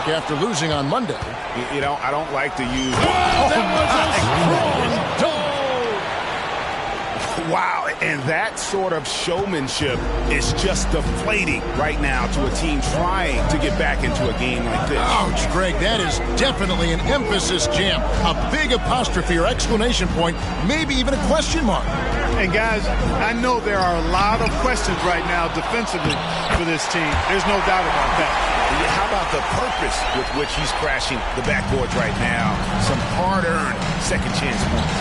back after losing on Monday. You know, I don't like to use... That was a strong dunk. Wow, and that sort of showmanship is just deflating right now to a team trying to get back into a game like this. Ouch, Greg, that is definitely an emphasis jam. A big apostrophe or exclamation point, maybe even a question mark. And guys, I know there are a lot of questions right now defensively for this team. There's no doubt about that. How about the purpose with which he's crashing the backboards right now? Some hard-earned second chance points.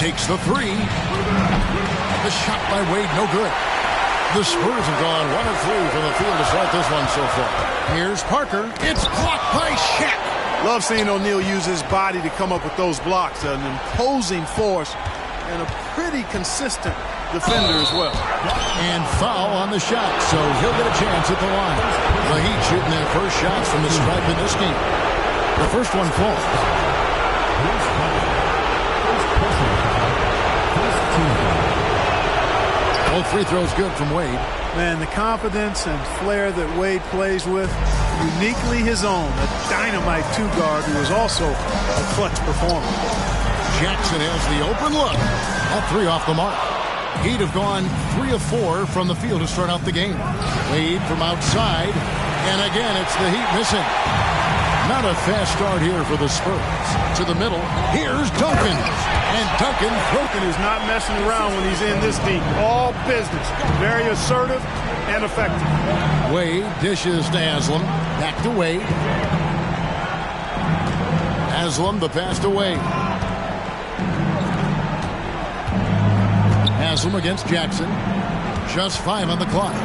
Takes the three. The shot by Wade, no good. The Spurs have gone 1 of 3 from the field to start this one so far. Here's Parker. It's blocked by Shaq. Love seeing O'Neal use his body to come up with those blocks. An imposing force and a pretty consistent defender as well. And foul on the shot, so he'll get a chance at the line. The Heat shooting their first shots from the stripe in this game. The first one falls. Both free throws good from Wade. Man, the confidence and flair that Wade plays with, uniquely his own. A dynamite two-guard who is also a clutch performer. Jackson has the open look. That three off the mark. Heat have gone 3 of 4 from the field to start out the game. Wade from outside. And again, it's the Heat missing. Not a fast start here for the Spurs. To the middle. Here's Duncan. And Duncan is not messing around when he's in this deep. All business. Very assertive and effective. Wade dishes to Haslam. Back to Wade. Haslam, the pass to Wade. Haslam against Jackson. Just 5 on the clock.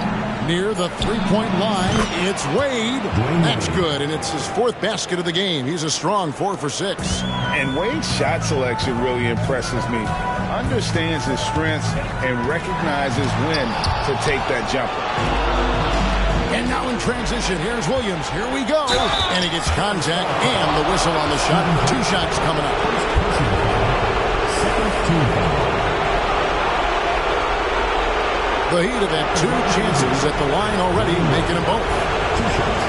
Near the three-point line, it's Wade. That's good, and it's his 4th basket of the game. He's a strong 4 for 6. And Wade's shot selection really impresses me. Understands his strengths and recognizes when to take that jumper. And now in transition, here's Williams. Here we go. And he gets contact and the whistle on the shot. 2 shots coming up. The Heat have had 2 chances at the line already, making them both. 2 shots.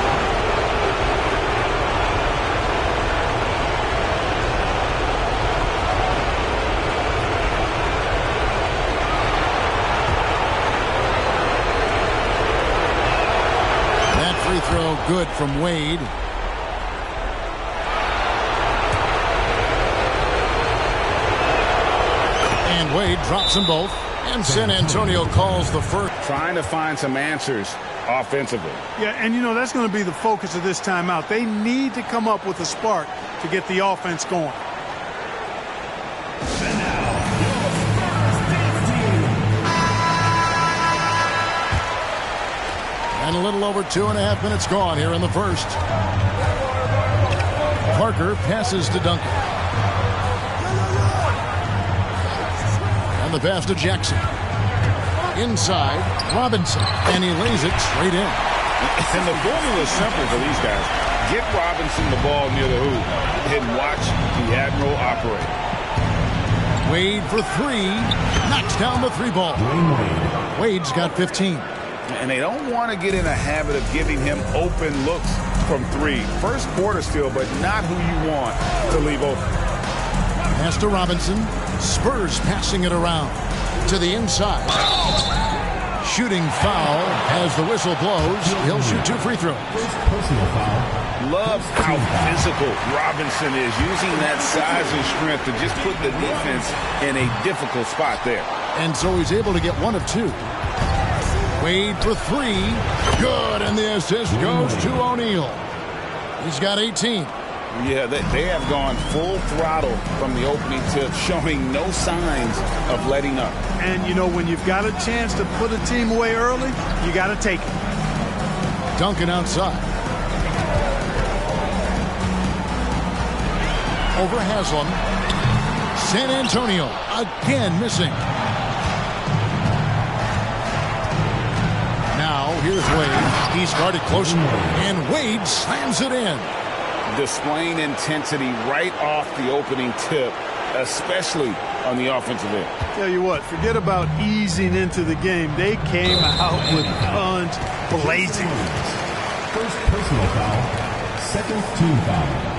That free throw good from Wade. And Wade drops them both. And San Antonio calls the first. Trying to find some answers offensively. Yeah, and you know, that's going to be the focus of this timeout. They need to come up with a spark to get the offense going. And a little over 2.5 minutes gone here in the first. Parker passes to Duncan. And the pass to Jackson. Inside, Robinson. And he lays it straight in. And the formula is simple for these guys. Get Robinson the ball near the hoop and watch the Admiral operate. Wade for 3. Knocks down the 3 ball. Wade's got 15. And they don't want to get in a habit of giving him open looks from 3. First quarter still, but not who you want to leave open. Pass to Robinson. Spurs passing it around to the inside. Shooting foul as the whistle blows. He'll shoot 2 free throws. Personal foul. Love how physical Robinson is, using that size and strength to just put the defense in a difficult spot there. And so he's able to get 1 of 2. Wade for 3. Good, and the assist goes to O'Neal. He's got 18. Yeah, they have gone full throttle from the opening tip, showing no signs of letting up. And, you know, when you've got a chance to put a team away early, you got to take it. Duncan outside. Over Haslam. San Antonio again missing. Now, here's Wade. He's guarded closely, and Wade slams it in. Displaying intensity right off the opening tip, especially on the offensive end. Tell you what, forget about easing into the game. They came out with guns blazing. First personal foul. second team foul.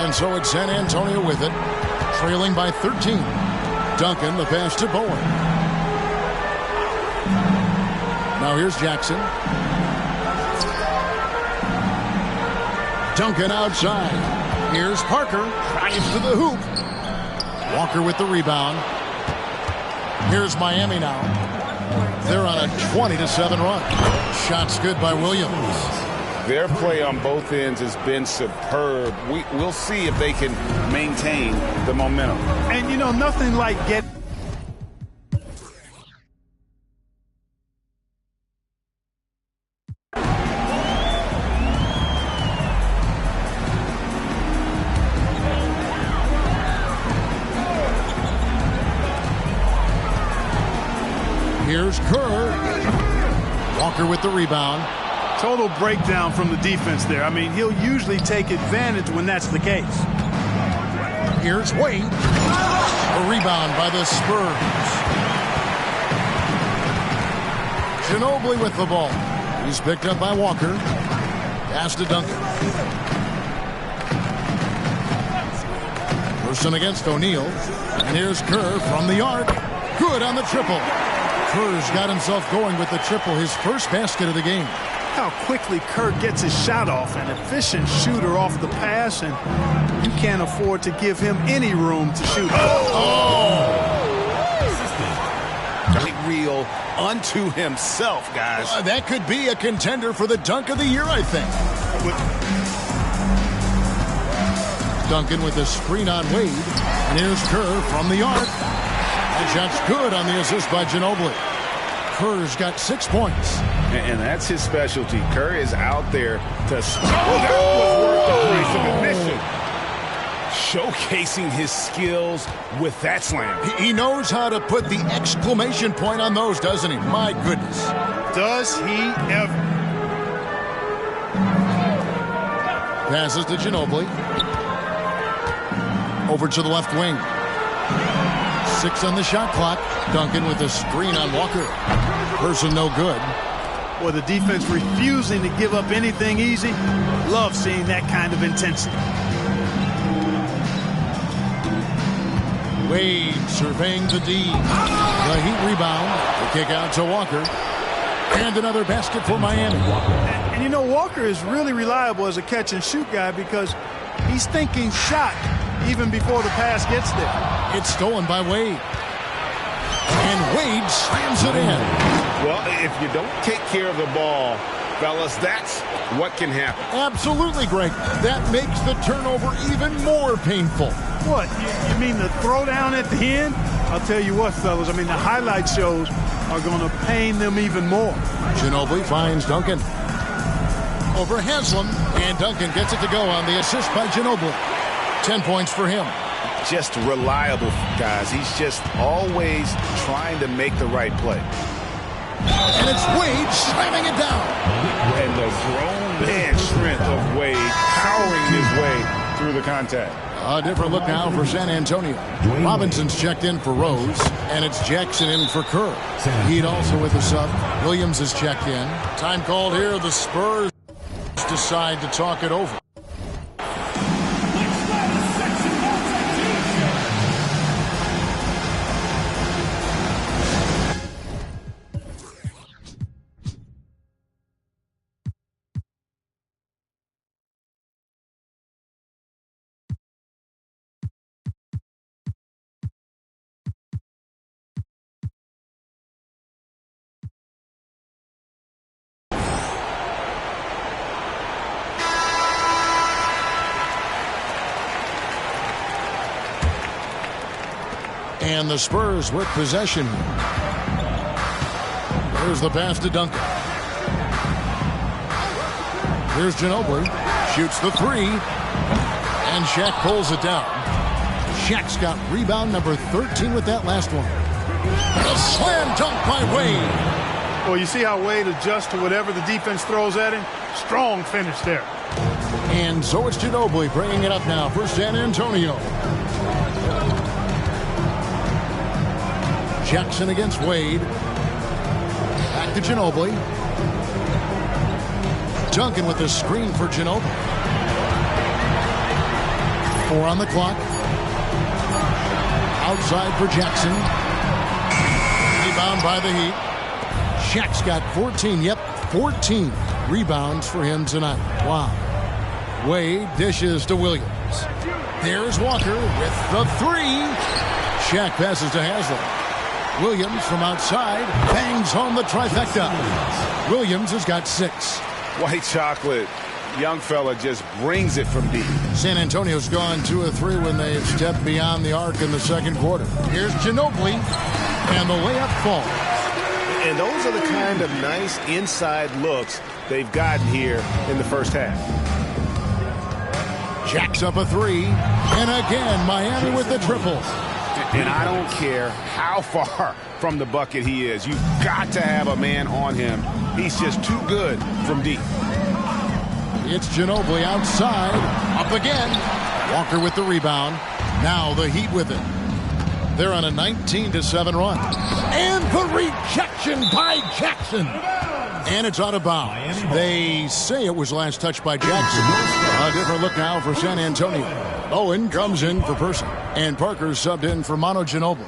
And so it's San Antonio with it, trailing by 13. Duncan, the pass to Bowen. Now here's Jackson. Duncan outside. Here's Parker. Drives to the hoop. Walker with the rebound. Here's Miami now. They're on a 20-7 run. Shots good by Williams. Their play on both ends has been superb. We'll see if they can maintain the momentum. And, you know, nothing like getting... Here's Kerr. Walker with the rebound. Total breakdown from the defense there. I mean, he'll usually take advantage when that's the case. Here's Wade. A rebound by the Spurs. Ginobili with the ball. He's picked up by Walker. Pass to Duncan. Person against O'Neal. And here's Kerr from the arc. Good on the triple. Kerr's got himself going with the triple, his first basket of the game. How quickly Kerr gets his shot off. An efficient shooter off the pass, and you can't afford to give him any room to shoot. Big reel unto himself, guys. That could be a contender for the dunk of the year, I think. Duncan with a screen on Wade. And here's Kerr from the arc. And shot's good on the assist by Ginobili. Kerr's got 6 points. And that's his specialty. Kerr is out there to that was worth the price of admission. Showcasing his skills with that slam. He knows how to put the exclamation point on those, doesn't he? My goodness. Does he ever? Passes to Ginobili. Over to the left wing. 6 on the shot clock. Duncan with a screen on Walker. Person no good. Boy, the defense refusing to give up anything easy. Love seeing that kind of intensity. Wade surveying the D. The Heat rebound. The kick out to Walker. And another basket for Miami. And you know, Walker is really reliable as a catch-and-shoot guy because he's thinking shot even before the pass gets there. It's stolen by Wade. And Wade slams it in. Well, if you don't take care of the ball, fellas, that's what can happen. Absolutely, Greg. That makes the turnover even more painful. What? You mean the throwdown at the end? I'll tell you what, fellas. I mean, the highlight shows are going to pain them even more. Ginobili finds Duncan. Over Haslam. And Duncan gets it to go on the assist by Ginobili. 10 points for him. Just reliable, guys. He's just always trying to make the right play. And it's Wade slamming it down. And the grown man strength of Wade powering his way through the contact. A different look now for San Antonio. Robinson's checked in for Rose, and it's Jackson in for Kerr. Heat also with a sub. Williams is checked in. Time called here. The Spurs decide to talk it over. And the Spurs with possession. Here's the pass to Duncan. Here's Ginobili. Shoots the three. And Shaq pulls it down. Shaq's got rebound number 13 with that last one. And a slam dunk by Wade. Well, you see how Wade adjusts to whatever the defense throws at him? Strong finish there. And so it's Ginobili bringing it up now for San Antonio. Jackson against Wade. Back to Ginobili. Duncan with the screen for Ginobili. 4 on the clock. Outside for Jackson. Rebound by the Heat. Shaq's got 14. Yep, 14 rebounds for him tonight. Wow. Wade dishes to Williams. There's Walker with the 3. Shaq passes to Haslem. Williams from outside bangs home the trifecta. Williams has got 6. White chocolate. Young fella just brings it from deep. San Antonio's gone 2 of 3 when they've stepped beyond the arc in the second quarter. Here's Ginobili, and the layup falls. And those are the kind of nice inside looks they've gotten here in the first half. Jacks up a 3, and again Miami with the triple. And I don't care how far from the bucket he is. You've got to have a man on him. He's just too good from deep. It's Ginobili outside. Up again. Walker with the rebound. Now the Heat with it. They're on a 19-7 run. And the rejection by Jackson. And it's out of bounds. They say it was last touched by Jackson. A different look now for San Antonio. Owen comes in for Person. And Parker subbed in for Manu Ginobili.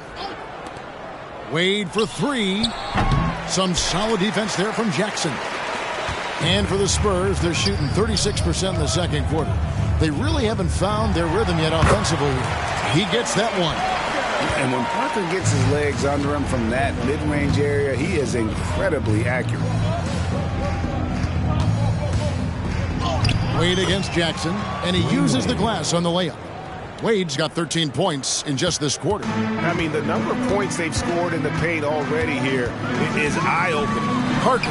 Wade for 3. Some solid defense there from Jackson. And for the Spurs, they're shooting 36% in the second quarter. They really haven't found their rhythm yet offensively. He gets that one. And when Parker gets his legs under him from that mid-range area, he is incredibly accurate. Wade against Jackson, and he uses the glass on the layup. Wade's got 13 points in just this quarter. I mean, the number of points they've scored in the paint already here is eye-opening. Parker,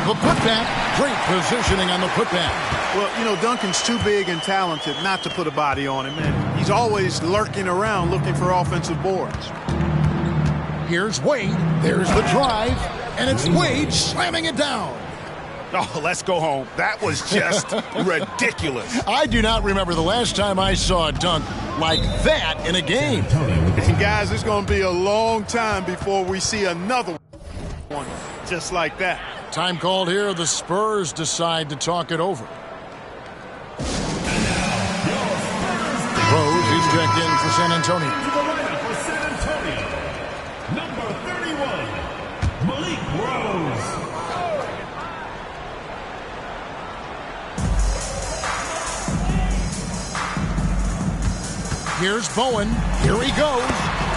the putback. Great positioning on the putback. Well, you know, Duncan's too big and talented not to put a body on him, and he's always lurking around looking for offensive boards. Here's Wade. There's the drive, and it's Wade slamming it down. Oh, let's go home. That was just ridiculous. I do not remember the last time I saw a dunk like that in a game. And guys, it's going to be a long time before we see another one just like that. Time called here. The Spurs decide to talk it over. Rose, he's checked in for San Antonio. To the lineup for San Antonio, number 31, Malik Rose. Here's Bowen. Here he goes.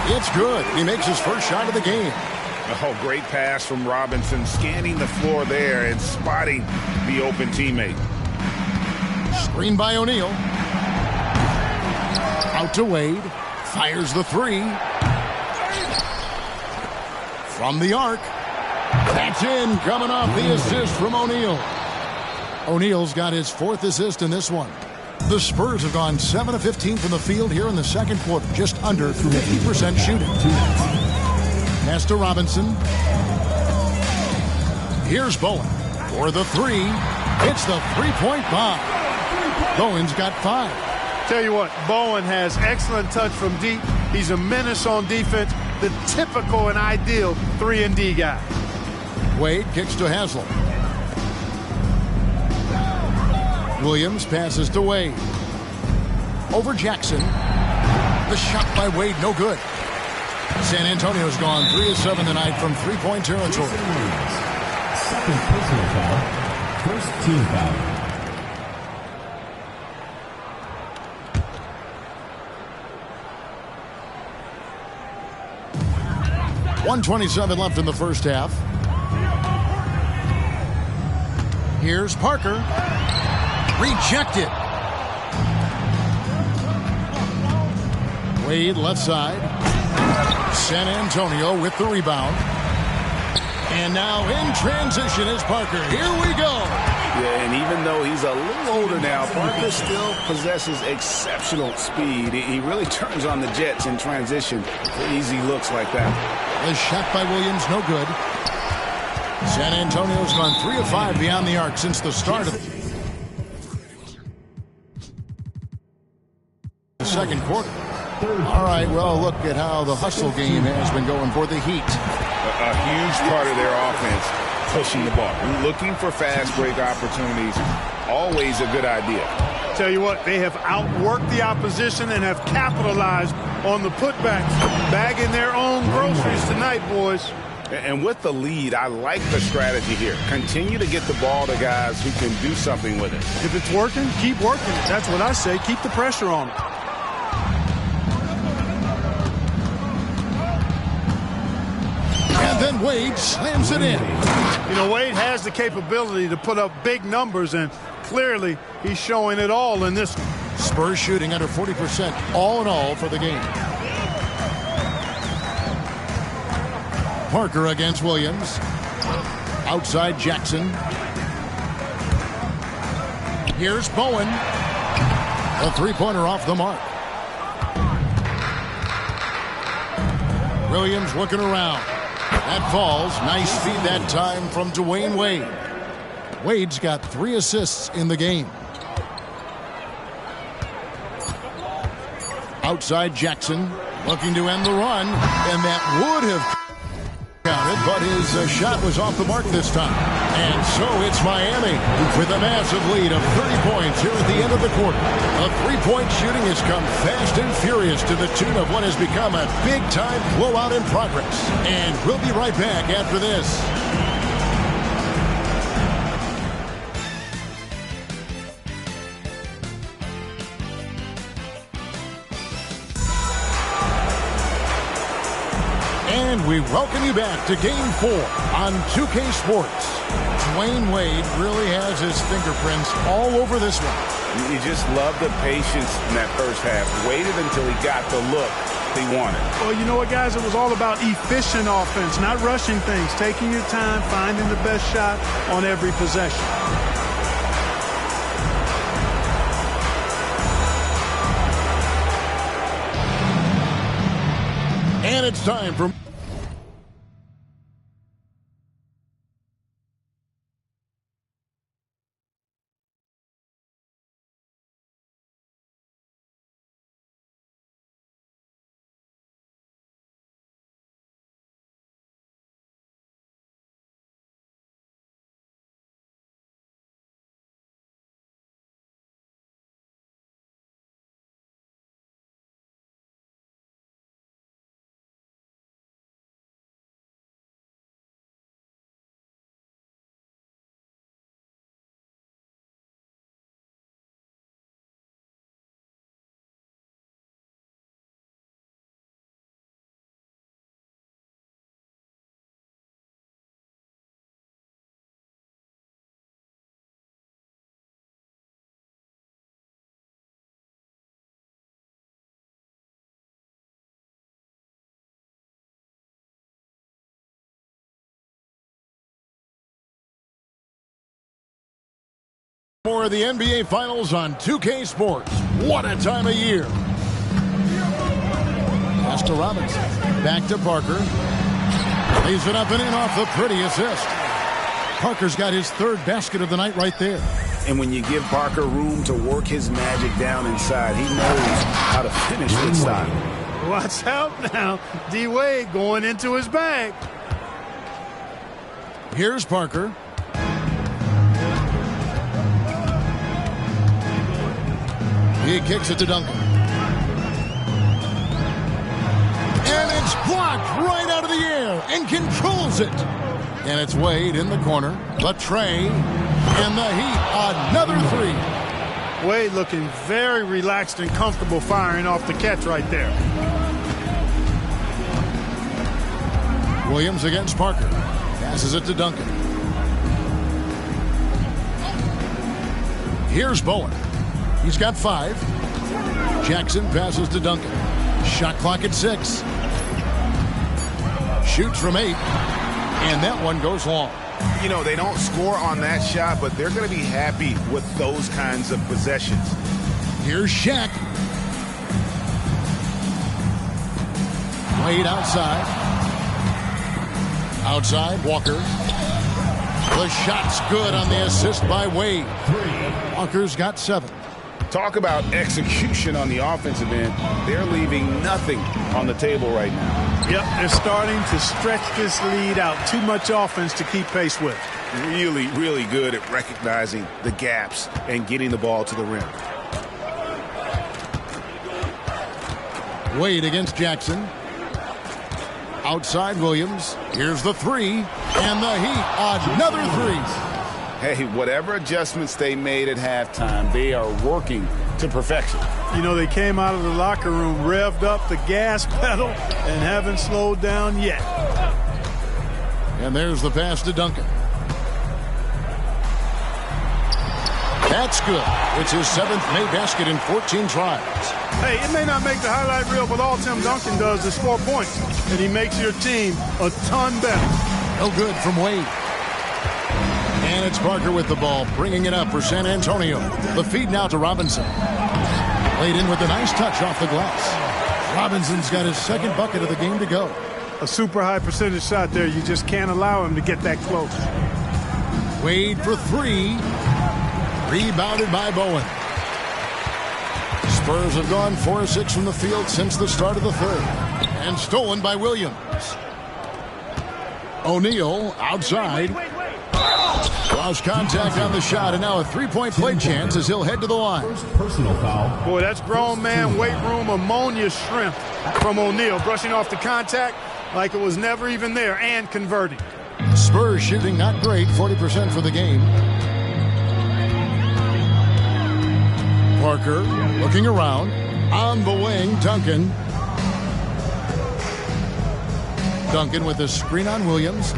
It's good. He makes his first shot of the game. Oh, great pass from Robinson, scanning the floor there and spotting the open teammate. Screen by O'Neal. Out to Wade. Fires the 3. From the arc. That's in. Coming off the assist from O'Neal. O'Neal's got his 4th assist in this one. The Spurs have gone 7 of 15 from the field here in the second quarter. Just under 50% shooting. Pass to Robinson. Here's Bowen for the 3. It's the 3-point bomb. Bowen's got 5. Tell you what, Bowen has excellent touch from deep. He's a menace on defense. The typical and ideal 3-and-D guy. Wade kicks to Haslem. Williams passes to Wade. Over Jackson. The shot by Wade, no good. San Antonio's gone 3 of 7 tonight from 3-point territory. Second personal foul, first team foul. .127 left in the first half. Here's Parker. Rejected. Wade left side. San Antonio with the rebound. And now in transition is Parker. Here we go. Yeah, and even though he's a little older now, Parker still possesses exceptional speed. He really turns on the jets in transition for easy looks like that. The shot by Williams, no good. San Antonio's gone 3 of 5 beyond the arc since the start of the second quarter. All right. right, well, look at how the hustle game has been going for the Heat. A huge part of their offense, pushing the ball. Looking for fast break opportunities, always a good idea. Tell you what, they have outworked the opposition and have capitalized on the putbacks, bagging their own groceries tonight, boys. And with the lead, I like the strategy here. Continue to get the ball to guys who can do something with it. If it's working, keep working it. That's what I say. Keep the pressure on it. And then Wade slams it in. You know, Wade has the capability to put up big numbers, and clearly he's showing it all in this one. Spurs shooting under 40% all in all for the game. Parker against Williams. Outside Jackson. Here's Bowen. A three-pointer off the mark. Williams looking around. That falls. Nice feed that time from Dwayne Wade. Wade's got 3 assists in the game. Outside Jackson. Looking to end the run. And that would have counted, but his shot was off the mark this time. And so it's Miami with a massive lead of 30 points here at the end of the quarter. The three-point shooting has come fast and furious to the tune of what has become a big-time blowout in progress. And we'll be right back after this. And we welcome you back to Game 4 on 2K Sports. Dwayne Wade really has his fingerprints all over this one. You just love the patience in that first half. Waited until he got the look he wanted. Well, you know what, guys? It was all about efficient offense, not rushing things, taking your time, finding the best shot on every possession. And it's time for... More of the NBA Finals on 2K Sports. What a time of year. Pass to Robinson. Back to Parker. Lays it up and in off the pretty assist. Parker's got his 3rd basket of the night right there. And when you give Parker room to work his magic down inside, he knows how to finish with style. Watch out now. D-Wade going into his bag. Here's Parker. He kicks it to Duncan. And it's blocked right out of the air and controls it. And it's Wade in the corner. Latrey and the Heat. Another 3. Wade looking very relaxed and comfortable firing off the catch right there. Williams against Parker. Passes it to Duncan. Here's Bowen. He's got 5. Jackson passes to Duncan. Shot clock at 6. Shoots from 8. And that one goes long. You know, they don't score on that shot, but they're going to be happy with those kinds of possessions. Here's Shaq. Wade outside. Outside, Walker. The shot's good on the assist by Wade. Walker's got 7. Talk about execution on the offensive end. They're leaving nothing on the table right now. Yep, they're starting to stretch this lead out. Too much offense to keep pace with. Really, really good at recognizing the gaps and getting the ball to the rim. Wade against Jackson. Outside Williams. Here's the three. And the Heat, another three. Hey, whatever adjustments they made at halftime, they are working to perfection. You know, they came out of the locker room, revved up the gas pedal, and haven't slowed down yet. And there's the pass to Duncan. That's good. It's his 7th made basket in 14 tries. Hey, it may not make the highlight reel, but all Tim Duncan does is score points, and he makes your team a ton better. No good from Wade. And it's Parker with the ball, bringing it up for San Antonio. The feed now to Robinson. Laid in with a nice touch off the glass. Robinson's got his 2nd bucket of the game to go. A super high percentage shot there. You just can't allow him to get that close. Wade for 3. Rebounded by Bowen. Spurs have gone 4-6 from the field since the start of the 3rd. And stolen by Williams. O'Neal outside. Lost contact on the shot, and now a 3-point play chance as he'll head to the line. Personal foul. Boy, that's grown man weight room ammonia shrimp from O'Neal, brushing off the contact like it was never even there and converting. Spurs shooting not great, 40% for the game. Parker looking around. On the wing, Duncan. Duncan with a screen on Williams.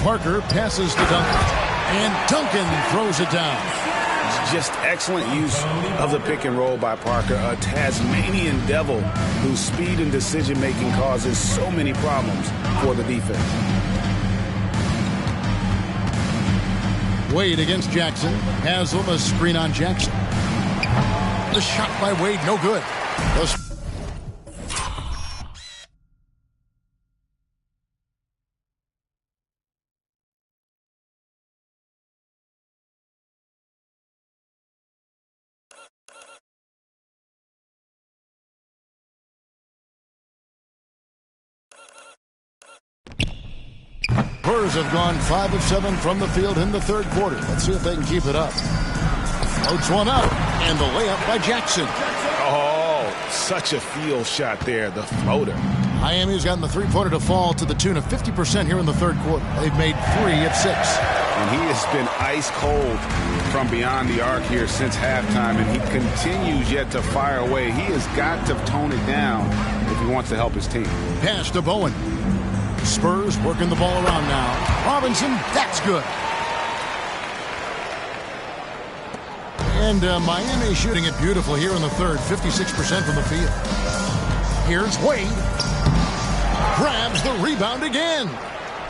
Parker passes to Duncan. And Duncan throws it down. It's just excellent use of the pick and roll by Parker, a Tasmanian devil whose speed and decision-making causes so many problems for the defense. Wade against Jackson. Haslam a screen on Jackson. The shot by Wade, no good. Spurs have gone 5 of 7 from the field in the 3rd quarter. Let's see if they can keep it up. Floats one up, and the layup by Jackson. Oh, such a field shot there, the floater. Miami's gotten the 3-pointer to fall to the tune of 50% here in the 3rd quarter. They've made 3 of 6. And he has been ice cold from beyond the arc here since halftime, and he continues yet to fire away. He has got to tone it down if he wants to help his team. Pass to Bowen. Spurs working the ball around now. Robinson, that's good. And Miami shooting it beautifully here in the 3rd, 56% from the field. Here's Wade. Grabs the rebound again.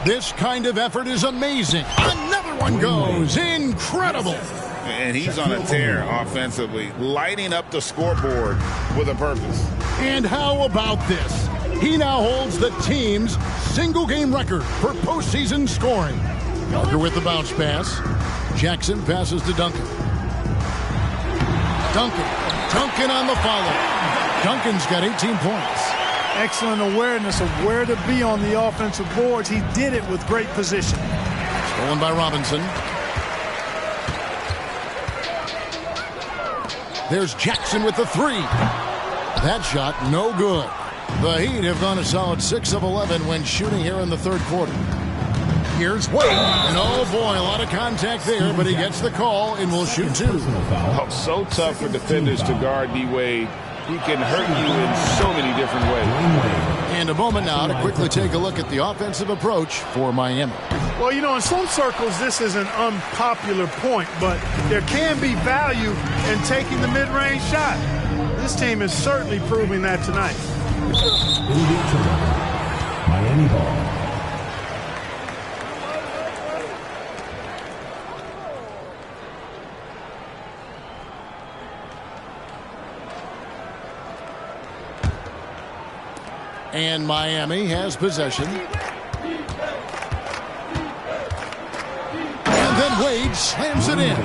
This kind of effort is amazing. Another one goes. Incredible. And he's on a tear offensively, lighting up the scoreboard with a purpose. And how about this? He now holds the team's single-game record for postseason scoring. Parker with the bounce pass. Jackson passes to Duncan. Duncan on the follow. Duncan's got 18 points. Excellent awareness of where to be on the offensive boards. He did it with great position. Stolen by Robinson. There's Jackson with the 3. That shot, no good. The Heat have gone a solid 6 of 11 when shooting here in the 3rd quarter. Here's Wade, and oh boy, a lot of contact there, but he gets the call and will shoot 2. Oh, so tough for defenders to guard D-Wade. He can hurt you in so many different ways. And a moment now to quickly take a look at the offensive approach for Miami. Well, you know, in some circles, this is an unpopular point, but there can be value in taking the mid-range shot. This team is certainly proving that tonight. Miami ball. And Miami has possession. And then Wade slams it in.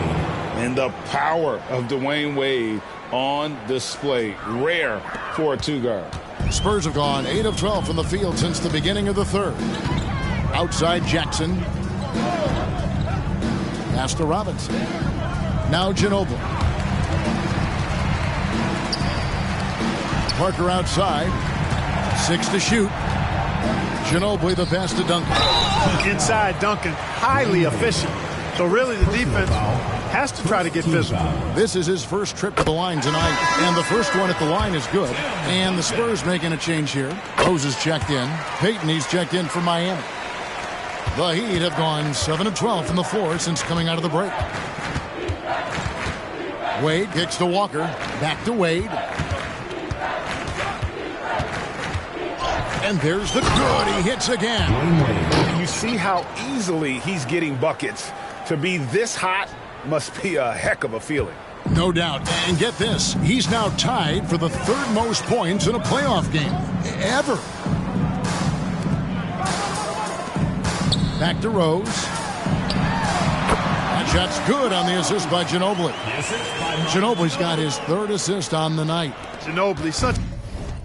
And the power of Dwayne Wade on display. Rare for a two-guard. Spurs have gone 8 of 12 from the field since the beginning of the third. Outside Jackson. Pass to Robinson. Now Ginobili. Parker outside. 6 to shoot. Ginobili the pass to Duncan. Inside Duncan, highly efficient. So really the defense has to try to get physical. This is his first trip to the line tonight, and the first one at the line is good. And the Spurs making a change here. Rose is checked in. Payton, he's checked in for Miami. The Heat have gone 7 of 12 from the floor since coming out of the break. Wade kicks to Walker. Back to Wade. And there's the good. He hits again. You see how easily he's getting buckets. To be this hot must be a heck of a feeling. No doubt. And get this. He's now tied for the third most points in a playoff game ever. Back to Rose. That shot's good on the assist by Ginobili. Ginobili's got his third assist on the night. Ginobili, such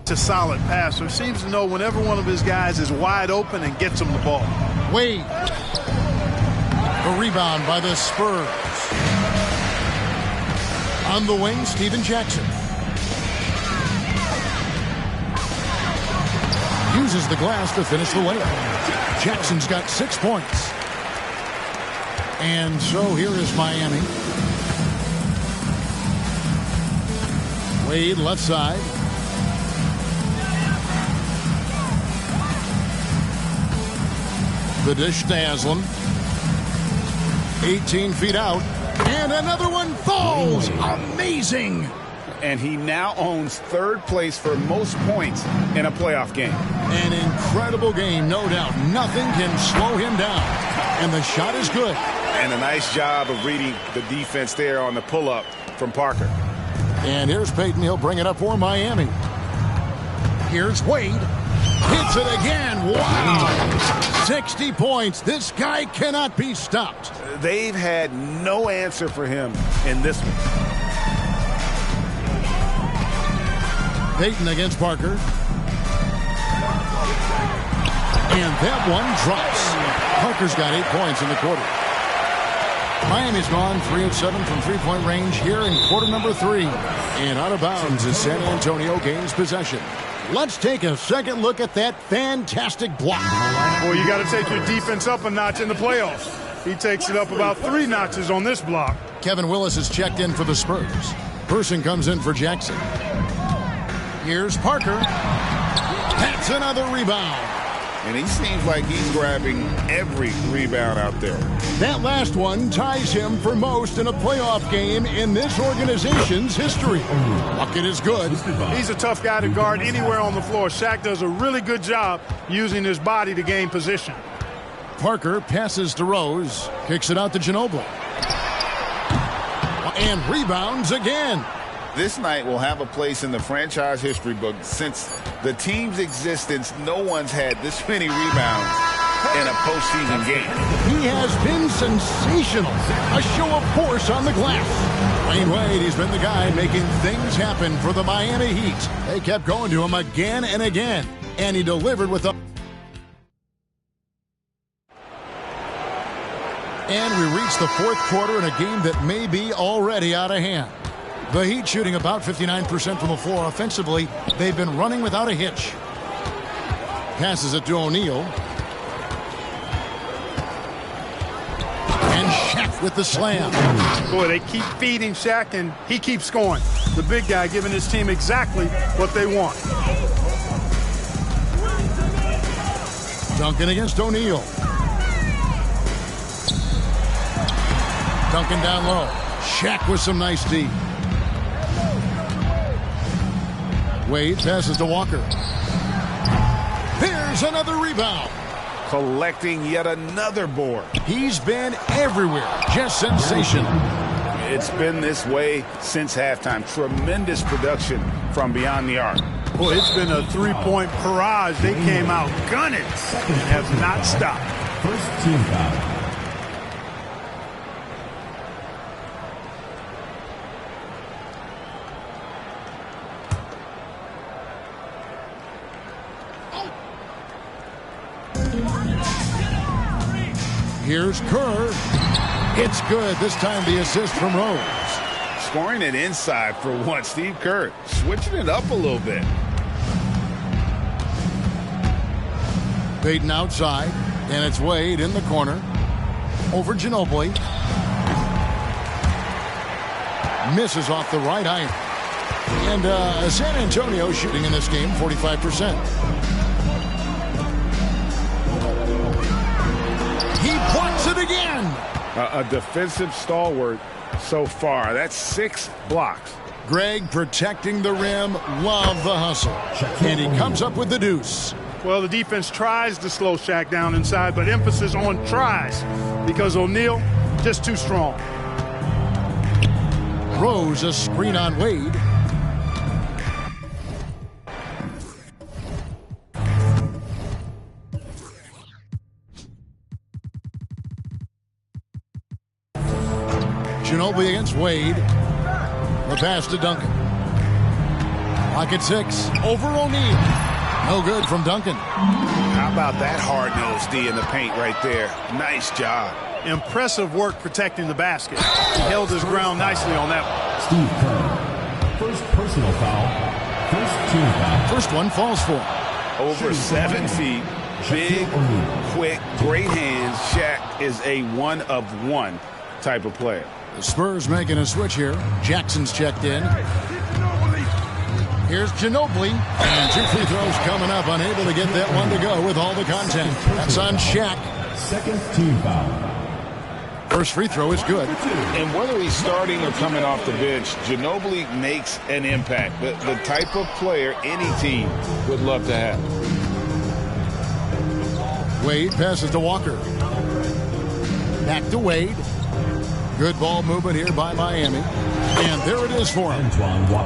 a solid passer. Seems to know whenever one of his guys is wide open and gets him the ball. Wade. The rebound by the Spurs. On the wing, Steven Jackson. Uses the glass to finish the layup. Jackson's got 6 points. And so here is Miami. Wade left side. The dish to Haslam. 18 feet out. And another one falls. Amazing. And he now owns third place for most points in a playoff game. An incredible game, no doubt. Nothing can slow him down. And the shot is good. And a nice job of reading the defense there on the pull-up from Parker. And here's Payton. He'll bring it up for Miami. Here's Wade. Hits it again. Wow. 60 points. This guy cannot be stopped. They've had no answer for him in this one. Payton against Parker. And that one drops. Parker's got 8 points in the quarter. Miami's gone 3 of 7 from three-point range here in quarter number 3. And out of bounds as San Antonio gains possession. Let's take a second look at that fantastic block. Boy, you got to take your defense up a notch in the playoffs. He takes it up about 3 notches on this block. Kevin Willis is checked in for the Spurs. Person comes in for Jackson. Here's Parker. That's another rebound. And he seems like he's grabbing every rebound out there. That last one ties him for most in a playoff game in this organization's history. Bucket is good. He's a tough guy to guard anywhere on the floor. Shaq does a really good job using his body to gain position. Parker passes to Rose. Kicks it out to Ginobili. And rebounds again. This night will have a place in the franchise history book. Since the team's existence, no one's had this many rebounds in a postseason game. He has been sensational. A show of force on the glass. Dwayne Wade, he's been the guy making things happen for the Miami Heat. They kept going to him again and again. And he delivered with a... And we reach the fourth quarter in a game that may be already out of hand. The Heat shooting about 59% from the floor offensively. They've been running without a hitch. Passes it to O'Neal. And Shaq with the slam. Boy, they keep feeding Shaq, and he keeps scoring. The big guy giving his team exactly what they want. Duncan against O'Neal. Duncan down low. Shaq with some nice D. Wade passes to Walker. Here's another rebound. Collecting yet another board. He's been everywhere. Just sensational. It's been this way since halftime. Tremendous production from beyond the arc. Boy, it's been a three-point barrage. They came out gunning and have not stopped. First team foul. Here's Kerr. It's good. This time the assist from Rose. Scoring it inside for once. Steve Kerr switching it up a little bit. Payton outside, and it's Wade in the corner. Over Ginobili. Misses off the right iron. And San Antonio shooting in this game 45%. He blocks it again. A defensive stalwart so far. That's 6 blocks. Greg protecting the rim. Love the hustle. And he comes up with the deuce. Well, the defense tries to slow Shaq down inside, but emphasis on tries because O'Neal just too strong. Rose a screen on Wade. Ginobili against Wade. The pass to Duncan. Pocket 6. Over O'Neal. No good from Duncan. How about that hard-nosed D in the paint right there? Nice job. Impressive work protecting the basket. He held his ground nicely on that one. Steve Kerr. First personal foul. First team foul. First one falls for. Over 7 feet. Big, quick, great hands. Shaq is a one-of-one type of player. The Spurs making a switch here. Jackson's checked in. Here's Ginobili. And 2 free throws coming up. Unable to get that one to go with all the contact. That's on Shaq. Second team foul. First free throw is good. And whether he's starting or coming off the bench, Ginobili makes an impact. The type of player any team would love to have. Wade passes to Walker. Back to Wade. Good ball movement here by Miami. And there it is for him.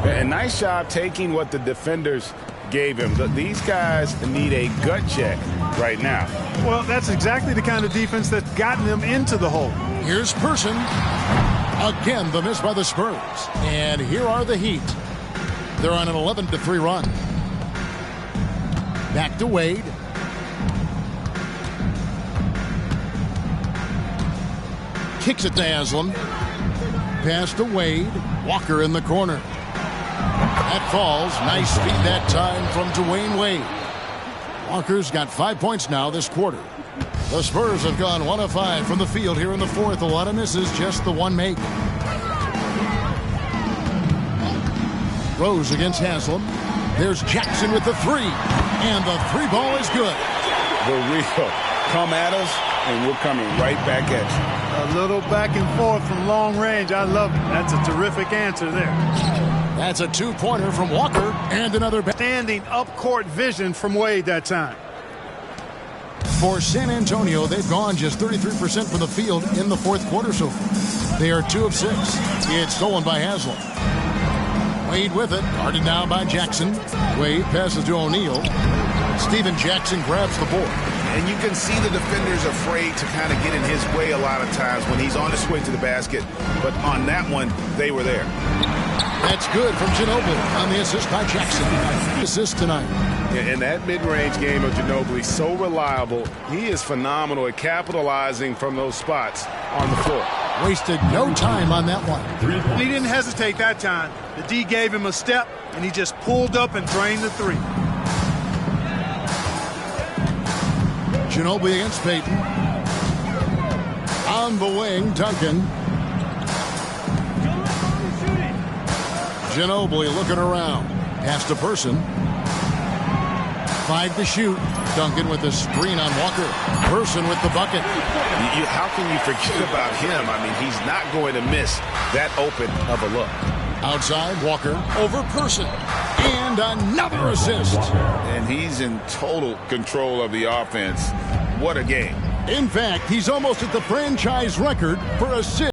And nice job taking what the defenders gave him. These guys need a gut check right now. Well, that's exactly the kind of defense that's gotten them into the hole. Here's Person. Again, the miss by the Spurs. And here are the Heat. They're on an 11-3 run. Back to Wade. Kicks it to Haslam. Pass to Wade. Walker in the corner. That falls. Nice speed that time from Dwayne Wade. Walker's got 5 points now this quarter. The Spurs have gone 1 of 5 from the field here in the fourth. A lot of misses, just the one make. Rose against Haslam. There's Jackson with the 3. And the 3 ball is good. The real come at us, and we're coming right back at you. A little back and forth from long range. I love it. That's a terrific answer there. That's a 2-pointer from Walker. And another standing up-court vision from Wade that time. For San Antonio, they've gone just 33% from the field in the fourth quarter so far. They are 2 of 6. It's stolen by Haslam. Wade with it. Guarded now by Jackson. Wade passes to O'Neal. Steven Jackson grabs the board. And you can see the defenders afraid to kind of get in his way a lot of times when he's on his way to the basket. But on that one, they were there. That's good from Ginobili on the assist by Jackson. Assist tonight. And that mid-range game of Ginobili, so reliable. He is phenomenal at capitalizing from those spots on the floor. Wasted no time on that one. He didn't hesitate that time. The D gave him a step, and he just pulled up and drained the 3. Ginobili against Payton. On the wing, Duncan. Ginobili looking around. Pass to Person. 5 to shoot. Duncan with the screen on Walker. Person with the bucket. How can you forget about him? I mean, he's not going to miss that open of a look. Outside, Walker over Person. And another assist. And he's in total control of the offense. What a game. In fact, he's almost at the franchise record for assists.